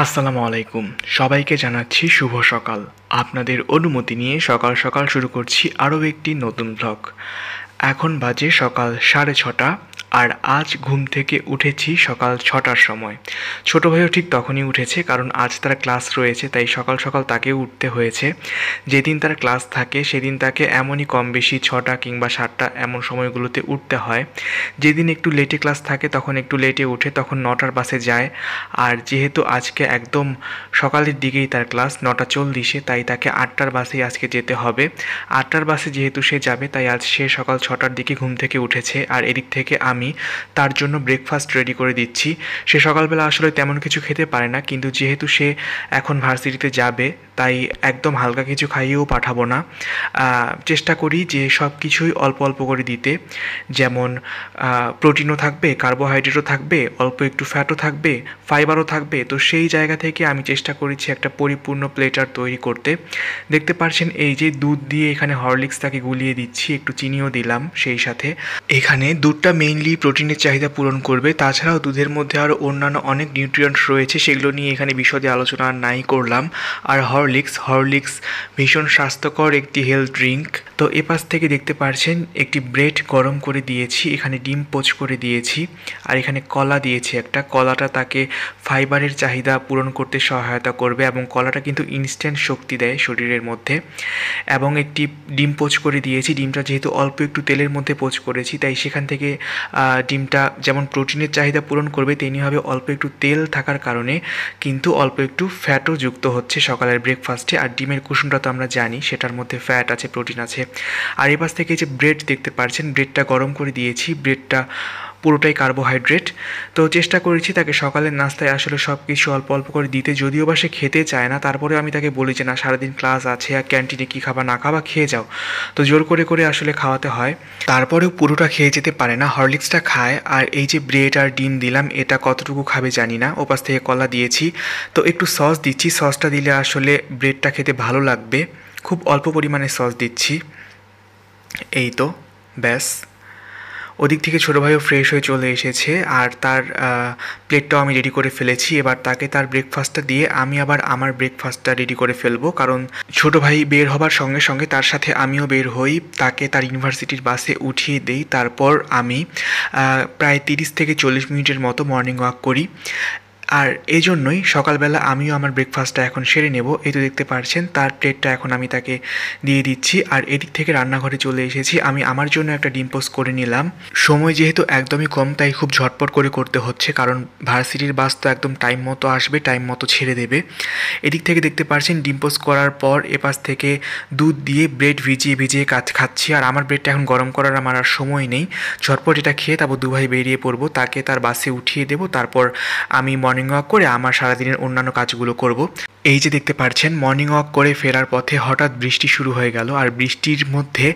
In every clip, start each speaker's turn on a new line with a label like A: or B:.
A: আসসালামু আলাইকুম। সবাইকে জানাচ্ছি শুভ সকাল। আপনাদের অনুমতি নিয়ে সকাল সকাল শুরু করছি আরও একটি নতুন ব্লগ। এখন বাজে সকাল 6:30 আর আজ ঘুম থেকে উঠেছি সকাল 6টার সময়। ছোট ভাইও ঠিক তখনই উঠেছে, কারণ আজ তার ক্লাস রয়েছে, তাই সকাল সকাল তাকেও উঠতে হয়েছে। যেদিন তার ক্লাস থাকে সেদিন তাকে এমনই কম বেশি 6টা কিংবা 7টা এমন সময়গুলোতে উঠতে হয়। যেদিন একটু লেটে ক্লাস থাকে তখন একটু লেটে ওঠে, তখন 9টার বাসে যায়। আর যেহেতু আজকে একদম সকালের দিকেই তার ক্লাস 9:40, তাই তাকে 8টার বাসেই আজকে যেতে হবে। 8টার বাসে যেহেতু সে যাবে, তাই আজ সে সকাল 6টার দিকে ঘুম থেকে উঠেছে। আর এদিক থেকে আমি তার জন্য ব্রেকফাস্ট রেডি করে দিচ্ছি। সে সকালবেলা আসলে তেমন কিছু খেতে পারে না, কিন্তু যেহেতু সে এখন ভার্সিটিতে যাবে, তাই একদম হালকা কিছু খাইয়েও পাঠাবো না। চেষ্টা করি যে সব কিছুই অল্প অল্প করে দিতে, যেমন প্রোটিনও থাকবে, কার্বোহাইড্রেটও থাকবে, অল্প একটু ফ্যাটও থাকবে, ফাইবারও থাকবে। তো সেই জায়গা থেকে আমি চেষ্টা করেছি একটা পরিপূর্ণ প্লেটার তৈরি করতে। দেখতে পাচ্ছেন এই যে দুধ দিয়ে এখানে হরলিক্স তাকে গুলিয়ে দিচ্ছি, একটু চিনিও দিলাম সেই সাথে। এখানে দুধটা মেইনলি প্রোটিনের চাহিদা পূরণ করবে, তাছাড়াও দুধের মধ্যে আরও অন্যান্য অনেক নিউট্রিয়েন্টস রয়েছে, সেগুলো নিয়ে এখানে বিশদে আলোচনা নাই করলাম। আর হরলিক্স ভীষণ স্বাস্থ্যকর একটি হেলথ ড্রিঙ্ক। তো এপাশ থেকে দেখতে পাচ্ছেন একটি ব্রেড গরম করে দিয়েছি, এখানে ডিম পোচ করে দিয়েছি, আর এখানে কলা দিয়েছি একটা। কলাটা তাকে ফাইবারের চাহিদা পূরণ করতে সহায়তা করবে, এবং কলাটা কিন্তু ইনস্ট্যান্ট শক্তি দেয় শরীরের মধ্যে। এবং একটি ডিম পোচ করে দিয়েছি। ডিমটা যেহেতু অল্প একটু তেলের মধ্যে পোচ করেছি, তাই সেখান থেকে ডিমটা যেমন প্রোটিনের চাহিদা পূরণ করবে, তেমনিভাবে অল্প একটু তেল থাকার কারণে কিন্তু অল্প একটু ফ্যাটও যুক্ত হচ্ছে সকালের ব্রেকফাস্টে। আর ডিমের কুসুমটা তো আমরা জানি সেটার মধ্যে ফ্যাট আছে, প্রোটিন আছে। আর এপাশ থেকে যে ব্রেড দেখতে পাচ্ছেন, ব্রেডটা গরম করে দিয়েছি। ব্রেডটা পুরোটাই কার্বোহাইড্রেট। তো চেষ্টা করেছি তাকে সকালের নাস্তায় আসলে সব কিছু অল্প অল্প করে দিতে, যদিও বা সে খেতে চায় না। তারপরে আমি তাকে বলি যে না, সারাদিন ক্লাস আছে আর ক্যান্টিনে কী খাবা না খাবা খেয়ে যাও। তো জোর করে করে আসলে খাওয়াতে হয়। তারপরেও পুরোটা খেয়ে যেতে পারে না, হরলিক্সটা খায়। আর এই যে ব্রেড আর ডিম দিলাম, এটা কতটুকু খাবে জানি না। ওপাশ থেকে কলা দিয়েছি, তো একটু সস দিচ্ছি। সসটা দিলে আসলে ব্রেডটা খেতে ভালো লাগবে। খুব অল্প পরিমাণে সস দিচ্ছি। এই তো ব্যাস। ওদিক থেকে ছোটো ভাইও ফ্রেশ হয়ে চলে এসেছে, আর তার প্লেটটাও আমি রেডি করে ফেলেছি। এবার তাকে তার ব্রেকফাস্টটা দিয়ে আমি আবার আমার ব্রেকফাস্টটা রেডি করে ফেলবো, কারণ ছোটো ভাই বের হবার সঙ্গে সঙ্গে তার সাথে আমিও বের হই। তাকে তার ইউনিভার্সিটির বাসে উঠিয়ে দেই, তারপর আমি প্রায় 30 থেকে 40 মিনিটের মতো মর্নিং ওয়াক করি। আর এই জন্যই সকালবেলা আমিও আমার ব্রেকফাস্টটা এখন সেরে নেব। এই তো দেখতে পাচ্ছেন তার প্লেটটা এখন আমি তাকে দিয়ে দিচ্ছি। আর এদিক থেকে রান্নাঘরে চলে এসেছি, আমি আমার জন্য একটা ডিম পোস্ট করে নিলাম। সময় যেহেতু একদমই কম, তাই খুব ঝটপট করে করতে হচ্ছে, কারণ ভার্সিটির বাস তো একদম টাইম মতো আসবে, টাইম মতো ছেড়ে দেবে। এদিক থেকে দেখতে পাচ্ছেন ডিম পোস্ট করার পর এপাশ থেকে দুধ দিয়ে ব্রেড ভিজিয়ে ভিজিয়ে খাচ্ছি। আর আমার ব্রেডটা এখন গরম করার আমার আর সময় নেই, ঝটপট এটা খেয়ে তারপর দুভাই বেরিয়ে পড়বো। তাকে তার বাসে উঠিয়ে দেবো, তারপর আমি মর্নিং ওয়াক করে আমার সারাদিনের অন্যান্য কাজগুলো করব। এই যে দেখতে পাচ্ছেন মর্নিং ওয়াক করে ফেরার পথে হঠাৎ বৃষ্টি শুরু হয়ে গেল। আর বৃষ্টির মধ্যে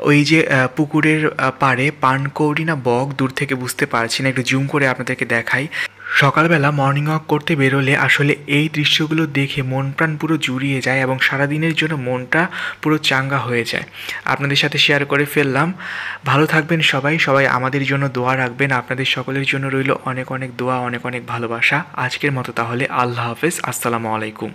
A: ওই যে পুকুরের পাড়ে পানকৌড়ি না বক, দূর থেকে বুঝতে পারছি না, একটু জুম করে আপনাদেরকে দেখাই। সকালবেলা মর্নিং ওয়াক করতে বেরোলে আসলে এই দৃশ্যগুলো দেখে মন প্রাণ পুরো জুড়িয়ে যায়, এবং সারাদিনের জন্য মনটা পুরো চাঙ্গা হয়ে যায়। আপনাদের সাথে শেয়ার করে ফেললাম। ভালো থাকবেন সবাই, সবাই আমাদের জন্য দোয়া রাখবেন। আপনাদের সকলের জন্য রইল অনেক অনেক দোয়া, অনেক অনেক ভালোবাসা। আজকের মতো তাহলে আল্লাহ হাফেজ, আসসালামু আলাইকুম।